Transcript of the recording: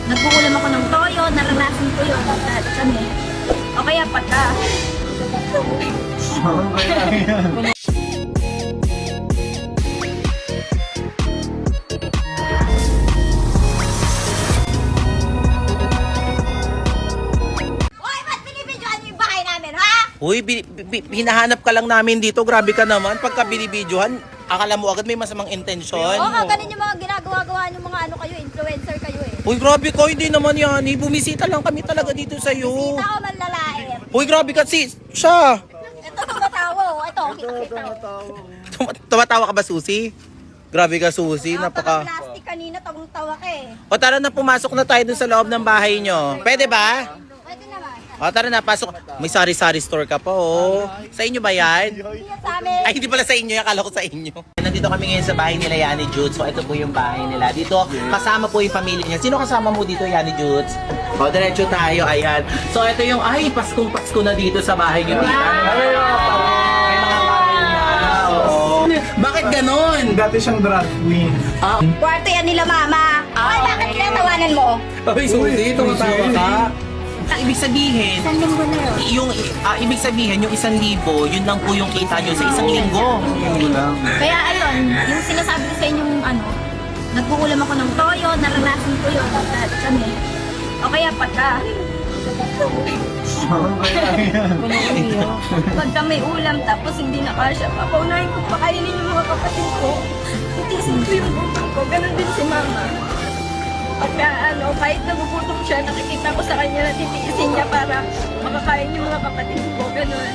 nagkukulam ako ng toyo, naranasan ko yun. Dahil kami. O kaya pata. Hoy, ba't binibidyoan niyo yung bahay namin, ha? Uy, hinahanap ka lang namin dito. Grabe ka naman. Pagka binibidyohan, akala mo agad may masamang intensyon. Oo, ganun yung mga ginagawa-gawa ng mga ano kayo, influencer kayo eh. Uy, grabe ko. Hindi naman yan. Bumisita lang kami talaga dito sa'yo. Bisita ako manlalait. Uy, grabe ka siya. Ito, tumatawa. Ito, kita ko. Tumatawa ka ba, Susi? Grabe ka, Susi. Napaka plastic kanina, tawang-tawa ka eh. O tara na, pumasok na tayo dun sa loob ng bahay nyo. Pwede ba? Pwede naman. O tara na, pasok. May sari-sari store ka pa, oh. Sa inyo ba yan? Hindi yan sa amin. Ay, hindi pala sa inyo. Akala ko sa inyo. Nandito kami ngayon sa bahay nila, Yani Judes. So, ito po yung bahay nila. Dito, kasama po yung pamilya niya. Sino kasama mo dito, Yani Judes? O, diretso tayo. Ayan. So, ito yung, ay, Paskong-Pasko na dito sa bahay niyo, tita. May mga bahay na. Oo. Bakit ganon? Dati siyang drag queen. Ah, Kwarto yan nila, mama. Ay, bakit tinatawanan mo? Ay, Susi, tumatawa ka. Ibig sabihin, Isang linggo na yun. ibig sabihin, yung 1,000, yun lang po yung kita nyo sa isang linggo. Hindi lang. Kaya ayun, yung sinasabi ko sa inyong ano, nagkukulam ako ng toyo, naranasan ko yun. Dahil kami. O kaya pata. Pagka may ulam tapos hindi na kasya, papaunahin ko pakainin yung mga kapatid ko. Titisin ko yung utang ko. Ganon din si mama. Pagka ano, kahit nagugutom siya, nakikita ko sa kanya na titiisin niya para makakain yung mga kapatid ko. Ganon.